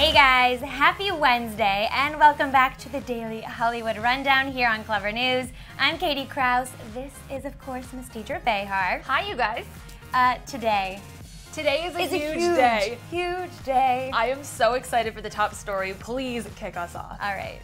Hey guys, happy Wednesday and welcome back to the Daily Hollywood Rundown here on Clever News. I'm Katie Krause. This is of course Miss Deidre Behar. Hi you guys. Today is a huge day. Huge day. I am so excited for the top story. Please kick us off. All right.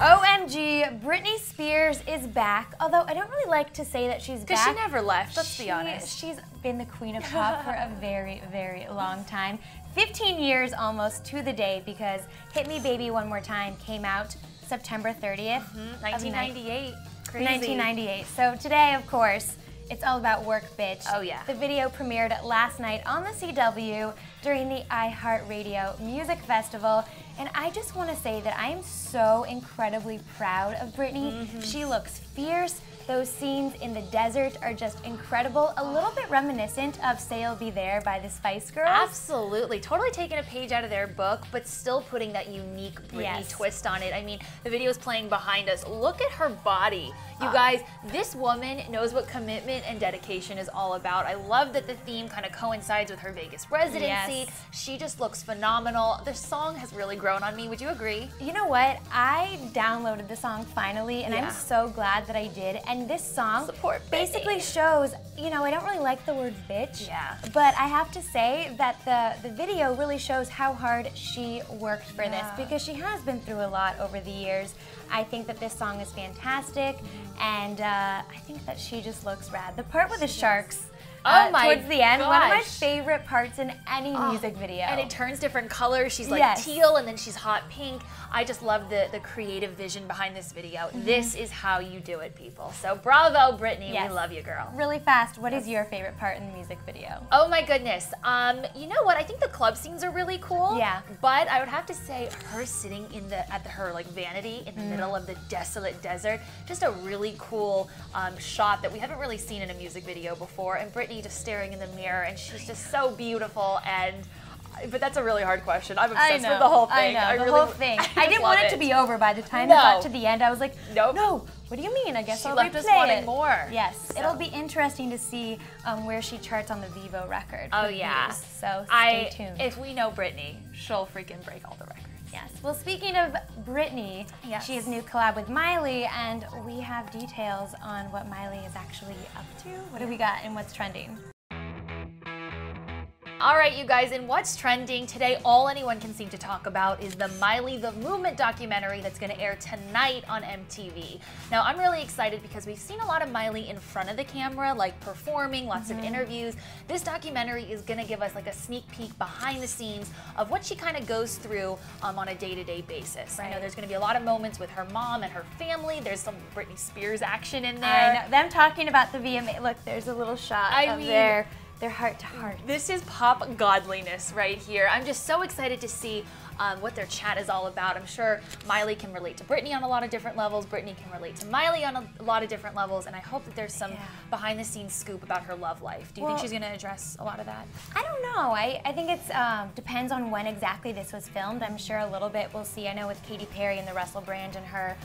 OMG, Britney Spears is back, although I don't really like to say that she's back. Because she never left, let's be honest. She's been the queen of pop for a very, very long time. 15 years almost to the day, because Hit Me Baby One More Time came out September 30th. 1998. Crazy. 1998. So today, of course, it's all about work, bitch. Oh yeah. The video premiered last night on the CW during the iHeartRadio Music Festival. And I just want to say that I am so incredibly proud of Britney. She looks fierce. Those scenes in the desert are just incredible. A little bit reminiscent of Say I'll Be There by the Spice Girls. Absolutely. Totally taking a page out of their book, but still putting that unique Britney twist on it. I mean, the video is playing behind us. Look at her body. You guys, this woman knows what commitment and dedication is all about. I love that the theme kind of coincides with her Vegas residency. Yes. She just looks phenomenal. The song has really grown on me. Would you agree? You know what? I downloaded the song finally, and I'm so glad that I did. And this song basically shows, you know, I don't really like the word bitch, but I have to say that the video really shows how hard she worked for this, because she has been through a lot over the years. I think that this song is fantastic, and I think that she just looks rad. The part with the sharks, towards the end, one of my favorite parts in any music video. And it turns different colors. She's like teal, and then she's hot pink. I just love the creative vision behind this video. This is how you do it, people. So bravo, Britney. We love you, girl. Really fast, what is your favorite part in the music video? Oh my goodness. You know what? I think the club scenes are really cool. Yeah. But I would have to say her sitting in her like vanity in the middle of the desolate desert. Just a really cool shot that we haven't really seen in a music video before. And Britney just staring in the mirror, and she's just so beautiful. But that's a really hard question. I'm obsessed with the whole thing. I know, the whole thing. I didn't want it to be over by the time it got to the end. I was like, no, what do you mean? I guess I'll left us wanting more. Yes, it'll be interesting to see where she charts on the Vivo record. Oh yeah. So stay tuned. If we know Britney, she'll freaking break all the records. Yes. Well, speaking of Britney, she has a new collab with Miley, and we have details on what Miley is actually up to. What do we got and what's trending? All right, you guys, and what's trending today, all anyone can seem to talk about is the Miley the Movement documentary that's going to air tonight on MTV. Now, I'm really excited because we've seen a lot of Miley in front of the camera, like performing, lots of interviews. This documentary is going to give us like a sneak peek behind the scenes of what she kind of goes through on a day-to-day basis. I know there's going to be a lot of moments with her mom and her family. There's some Britney Spears action in there. I know. Them talking about the VMA. Look, there's a little shot of their heart to heart. This is pop godliness right here. I'm just so excited to see what their chat is all about. I'm sure Miley can relate to Britney on a lot of different levels. Britney can relate to Miley on a lot of different levels. And I hope that there's some behind the scenes scoop about her love life. Do you think she's going to address a lot of that? I don't know. I think it's depends on when exactly this was filmed. I'm sure a little bit we'll see. I know with Katy Perry and the Russell Brand and her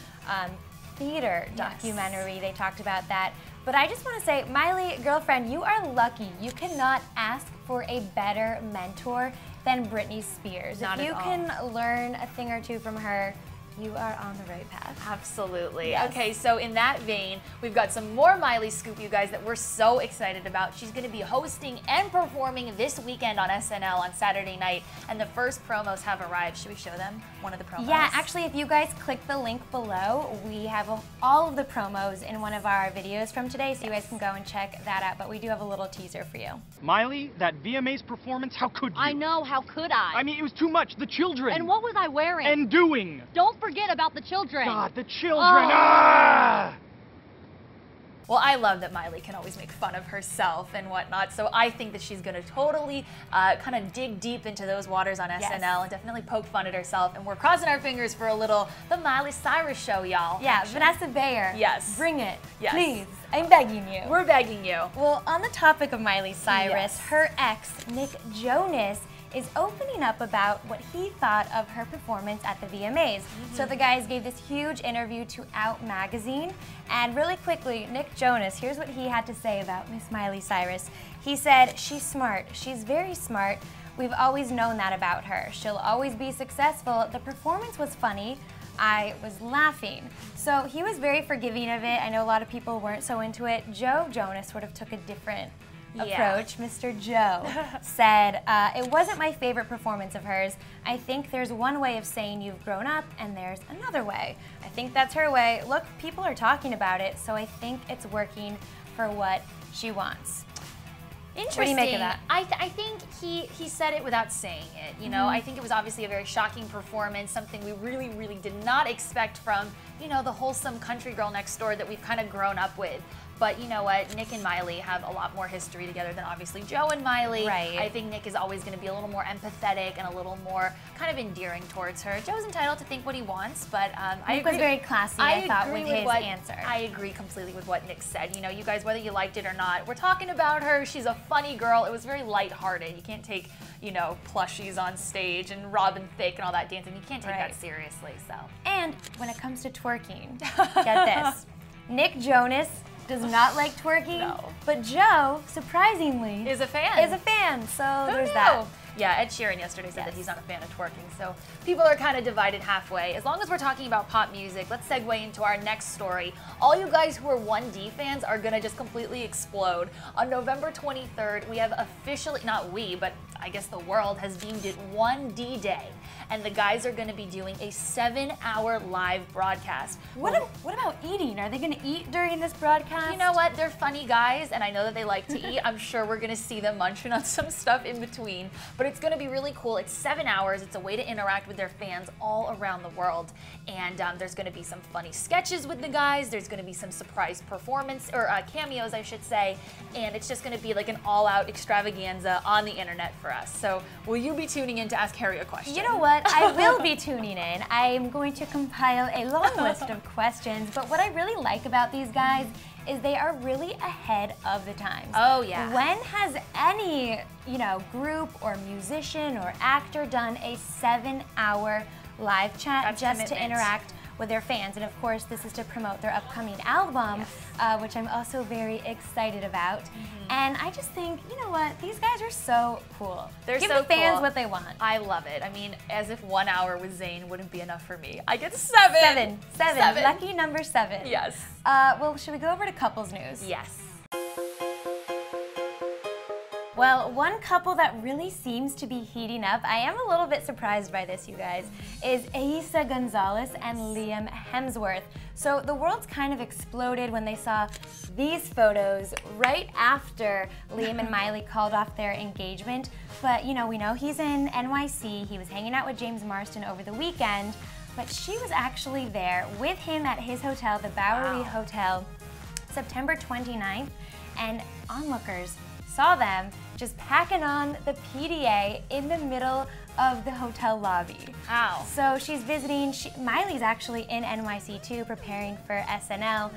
theater documentary, they talked about that. But I just want to say, Miley, girlfriend, you are lucky. You cannot ask for a better mentor than Britney Spears. If you can learn a thing or two from her, you are on the right path. Absolutely. Okay, so in that vein, we've got some more Miley scoop, you guys, that we're so excited about. She's going to be hosting and performing this weekend on SNL on Saturday night, and the first promos have arrived. Should we show them one of the promos? Yeah, actually, if you guys click the link below, we have all of the promos in one of our videos from today, so you guys can go and check that out, but we do have a little teaser for you. Miley, that VMA's performance, how could you? I know, how could I? I mean, it was too much. The children. And what was I wearing? And doing. Don't forget about the children. God, the children. Ah! Well, I love that Miley can always make fun of herself and whatnot, so I think that she's going to totally kind of dig deep into those waters on SNL and definitely poke fun at herself, and we're crossing our fingers for a little The Miley Cyrus Show, y'all. Yeah, Vanessa Bayer. Yes. Bring it. Yes. Please. I'm begging you. We're begging you. Well, on the topic of Miley Cyrus, her ex, Nick Jonas, is opening up about what he thought of her performance at the VMAs. So the guys gave this huge interview to Out magazine, and really quickly, Nick Jonas, here's what he had to say about Miss Miley Cyrus. He said, "She's smart. She's very smart. We've always known that about her. She'll always be successful. The performance was funny. I was laughing. So he was very forgiving of it. I know a lot of people weren't so into it. Jonas sort of took a different approach. Mr. Joe said, it wasn't my favorite performance of hers. I think there's one way of saying you've grown up and there's another way. I think that's her way. Look, people are talking about it, so I think it's working for what she wants. Interesting. What do you make of that? I think he said it without saying it. You know, I think it was obviously a very shocking performance, something we really, really did not expect from, you know, the wholesome country girl next door that we've kind of grown up with. But you know what? Nick and Miley have a lot more history together than obviously Joe and Miley. Right. I think Nick is always going to be a little more empathetic and a little more kind of endearing towards her. Joe's entitled to think what he wants, but Nick was very classy, I thought, with his answer. I agree completely with what Nick said. You know, you guys, whether you liked it or not, we're talking about her. She's a funny girl. It was very lighthearted. You can't take, you know, plushies on stage and Robin Thicke and all that dancing. You can't take that seriously. So. And when it comes to twerking, get this. Nick Jonas does not like twerking, but Joe, surprisingly, is a fan. So there's that. Yeah, Ed Sheeran yesterday said that he's not a fan of twerking, so people are kind of divided halfway. As long as we're talking about pop music, let's segue into our next story. All you guys who are 1D fans are gonna just completely explode. On November 23rd, we have officially, not we, but I guess the world has deemed it 1D Day. And the guys are gonna be doing a 7-hour live broadcast. What about eating? Are they gonna eat during this broadcast? You know what? They're funny guys, and I know that they like to eat. I'm sure we're gonna see them munching on some stuff in between. But it's gonna be really cool. It's 7 hours. It's a way to interact with their fans all around the world. And there's gonna be some funny sketches with the guys. There's gonna be some surprise performance, or cameos, I should say. And it's just gonna be like an all-out extravaganza on the internet for us. So will you be tuning in to ask Harry a question? You know what? I will be tuning in. I'm going to compile a long list of questions, but what I really like about these guys is they are really ahead of the times. Oh yeah. When has any, you know, group or musician or actor done a 7-hour live chat just to interact with their fans? And of course, this is to promote their upcoming album, which I'm also very excited about. And I just think, you know what, these guys are so cool. They're Give so the fans cool. what they want. I love it. I mean, as if 1 hour with Zayn wouldn't be enough for me. I get 7. Seven. Lucky number 7. Yes. Well, should we go over to couples news? Yes. Well, one couple that really seems to be heating up, I am a little bit surprised by this, you guys, is Eiza Gonzalez and Liam Hemsworth. So the world's kind of exploded when they saw these photos right after Liam and Miley called off their engagement. But you know, we know he's in NYC, he was hanging out with James Marsden over the weekend, but she was actually there with him at his hotel, the Bowery Hotel, September 29th, and onlookers saw them just packing on the PDA in the middle of the hotel lobby. Wow. So she's visiting, Miley's actually in NYC too, preparing for SNL.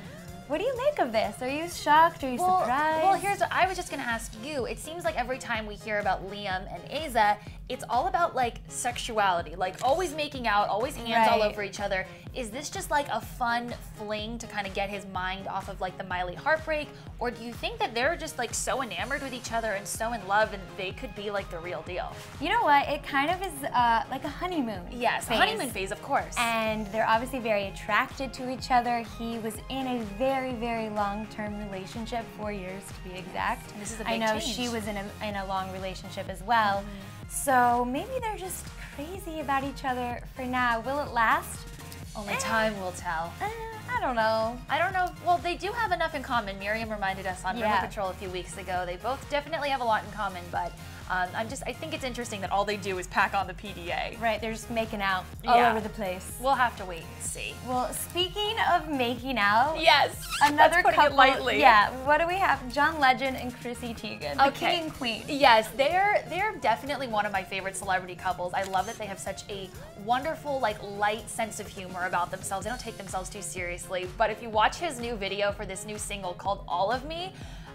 What do you make of this? Are you shocked? Are you surprised? Well, here's what I was just gonna ask you. It seems like every time we hear about Liam and Eiza, it's all about like sexuality, like always making out, always hands all over each other. Is this just like a fun fling to kind of get his mind off of like the Miley heartbreak? Or do you think that they're just like so enamored with each other and so in love and they could be like the real deal? You know what? It kind of is like a honeymoon Yes, phase. a honeymoon phase, of course. And they're obviously very attracted to each other. He was in a very, very long-term relationship, 4 years to be exact. And this is a big I know change. she was in a long relationship as well. So maybe they're just crazy about each other for now. Will it last? Only time will tell. I don't know. I don't know. Well, they do have enough in common. Miriam reminded us on Remote Control a few weeks ago. They both definitely have a lot in common, but I think it's interesting that all they do is pack on the PDA. Right, they're just making out all over the place. We'll have to wait and see. Well, speaking of making out, yes, another that's couple. It lightly. Yeah, what do we have? John Legend and Chrissy Teigen, the king and queen. Yes, they're definitely one of my favorite celebrity couples. I love that they have such a wonderful, like, light sense of humor about themselves. They don't take themselves too seriously. But if you watch his new video for this new single called All of Me,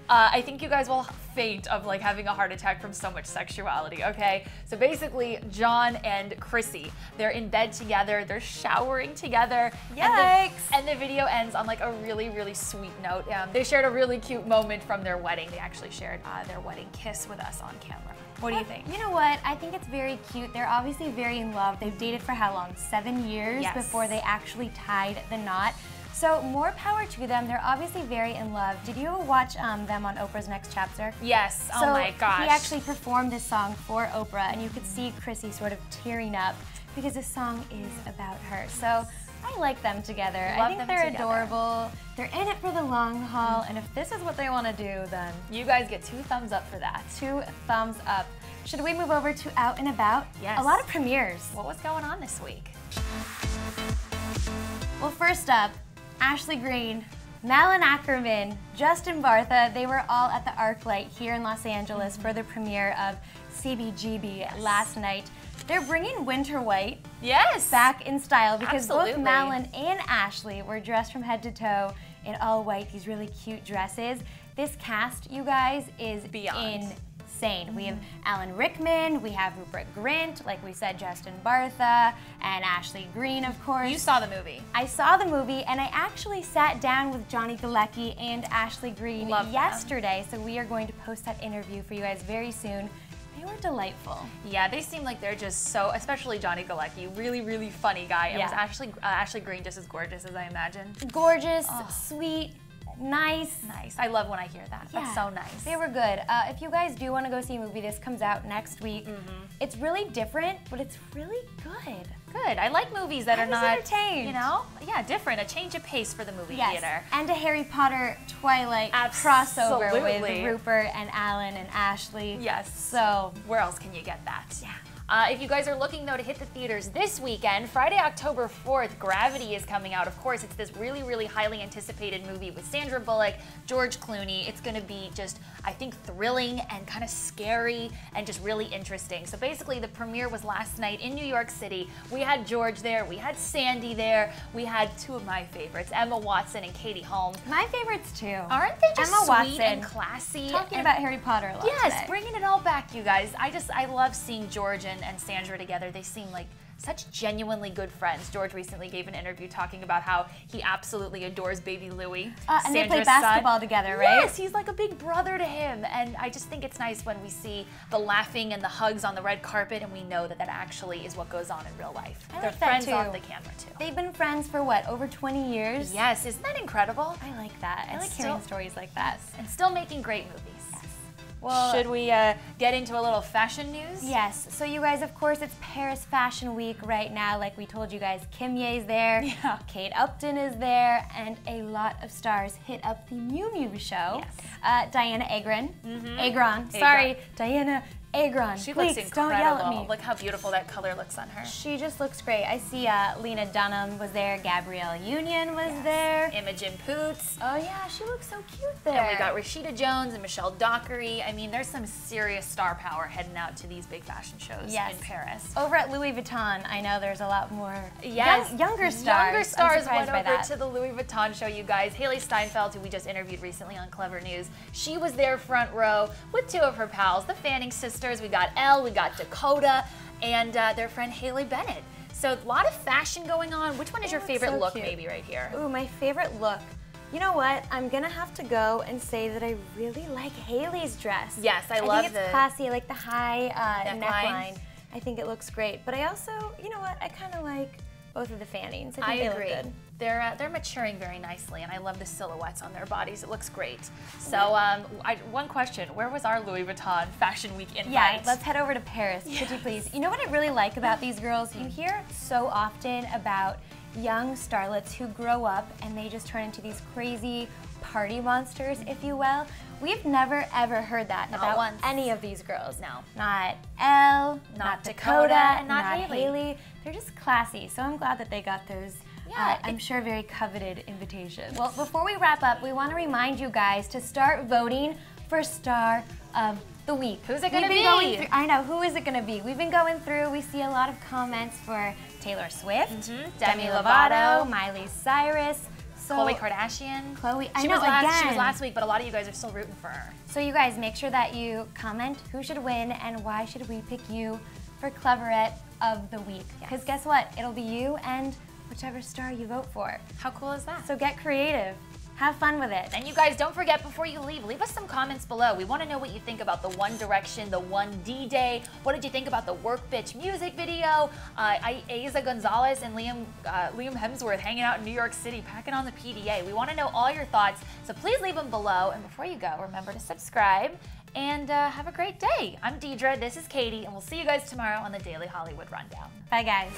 I think you guys will faint of like having a heart attack from so much sexuality, okay? So basically, John and Chrissy, they're in bed together, they're showering together. Yikes! And the video ends on like a really, really sweet note. They shared a really cute moment from their wedding. They actually shared their wedding kiss with us on camera. What do you think? You know what? I think it's very cute. They're obviously very in love. They've dated for how long? 7 years before they actually tied the knot. So more power to them. They're obviously very in love. Did you ever watch them on Oprah's Next Chapter? Yes. So oh my gosh. He actually performed this song for Oprah, and you could see Chrissy sort of tearing up because this song is about her. So I like them together. I think they're adorable. They're in it for the long haul, and if this is what they want to do, then you guys get 2 thumbs up for that. 2 thumbs up. Should we move over to Out and About? Yes. A lot of premieres. What was going on this week? Well, first up, Ashley Greene, Malin Ackerman, Justin Bartha, they were all at the ArcLight here in Los Angeles for the premiere of CBGB last night. They're bringing Winter White back in style because both Malin and Ashley were dressed from head to toe in all white, these really cute dresses. This cast, you guys, is beyond insane. We have Alan Rickman, we have Rupert Grint, like we said, Justin Bartha, and Ashley Greene, of course. You saw the movie. I saw the movie, and I actually sat down with Johnny Galecki and Ashley Greene yesterday, so we are going to post that interview for you guys very soon. They were delightful. Yeah, they seem like they're just so, especially Johnny Galecki, really, really funny guy. And was Ashley Greene just as gorgeous as I imagined? Gorgeous, sweet, nice. Nice. I love when I hear that. That's so nice. They were good. If you guys do want to go see a movie, this comes out next week. It's really different, but it's really good. Good. I like movies that are not, entertained. You know, different. A change of pace for the movie theater. And a Harry Potter Twilight crossover with Rupert and Alan and Ashley. Yes. So where else can you get that? Yeah. If you guys are looking, though, to hit the theaters this weekend, Friday, October 4th, Gravity is coming out. Of course, it's this really, really highly anticipated movie with Sandra Bullock, George Clooney. It's going to be just, I think, thrilling and kind of scary and just really interesting. So basically, the premiere was last night in New York City. We had George there. We had Sandy there. We had 2 of my favorites, Emma Watson and Katie Holmes. My favorites, too. Aren't they just Emma sweet Watson, and classy? Talking about Harry Potter a lot today. Bringing it all back, you guys. I love seeing George and Sandra together. They seem like such genuinely good friends. George recently gave an interview talking about how he absolutely adores baby Louis, and they play basketball together, right? Yes, he's like a big brother to him, and I just think it's nice when we see the laughing and the hugs on the red carpet, and we know that that actually is what goes on in real life. They're friends off the camera too. They've been friends for what, over 20 years? Yes, isn't that incredible? I like that. I like hearing stories like that. And still making great movies. Well, should we get into a little fashion news? Yes. So you guys, of course, it's Paris Fashion Week right now. Like we told you guys, Kim Ye's there, Kate Upton is there, and a lot of stars hit up the Miu Miu show. Yes. Diana Agron. Sorry, Diana Agron. She Please, looks incredible. Don't yell at me. Look how beautiful that color looks on her. She just looks great. I see Lena Dunham was there, Gabrielle Union was there. Imogen Poots. Oh yeah, she looks so cute there. And we got Rashida Jones and Michelle Dockery. I mean, there's some serious star power heading out to these big fashion shows in Paris. Over at Louis Vuitton, I know there's a lot more younger stars. Younger stars went over to the Louis Vuitton show, you guys. Haley Steinfeld, who we just interviewed recently on Clever News, she was there front row with 2 of her pals, the Fanning sisters. We got Elle, we got Dakota, and their friend Haley Bennett. So a lot of fashion going on. Which one is your favorite look maybe right here? Ooh, my favorite look. You know what? I'm gonna have to go and say that I really like Haley's dress. Yes, I love think it's classy. I like the high neckline. I think it looks great. But I also, you know what? I kind of like both of the Fannings. I think they look good. They're maturing very nicely, and I love the silhouettes on their bodies. It looks great. So, one question: where was our Louis Vuitton Fashion Week invite? Yeah, let's head over to Paris, could you please? You know what I really like about these girls? You hear so often about young starlets who grow up and they just turn into these crazy party monsters, if you will. We've never ever heard that about any of these girls. No. Not Elle, not Dakota, and not Haley. They're just classy, so I'm glad that they got those. I'm sure very coveted invitations. Well, before we wrap up, we want to remind you guys to start voting for Star of the Week. Who's it going to be? I know, who is it going to be? We've been going through, we see a lot of comments for Taylor Swift, Demi Lovato, Miley Cyrus, So Khloe Kardashian. Chloe, She I know, was last, she was again. last week, but a lot of you guys are still rooting for her. So you guys, make sure that you comment who should win and why should we pick you for Cleverette of the Week. Because guess what? It'll be you and whichever star you vote for. How cool is that? So get creative. Have fun with it. And you guys, don't forget, before you leave us some comments below. We want to know what you think about the One Direction, the One D-Day. What did you think about the Work Bitch music video? Eiza, Gonzalez, and Liam Hemsworth hanging out in New York City, packing on the PDA. We want to know all your thoughts, so please leave them below. And before you go, remember to subscribe and have a great day. I'm Deidre, this is Katie, and we'll see you guys tomorrow on the Daily Hollywood Rundown. Bye, guys.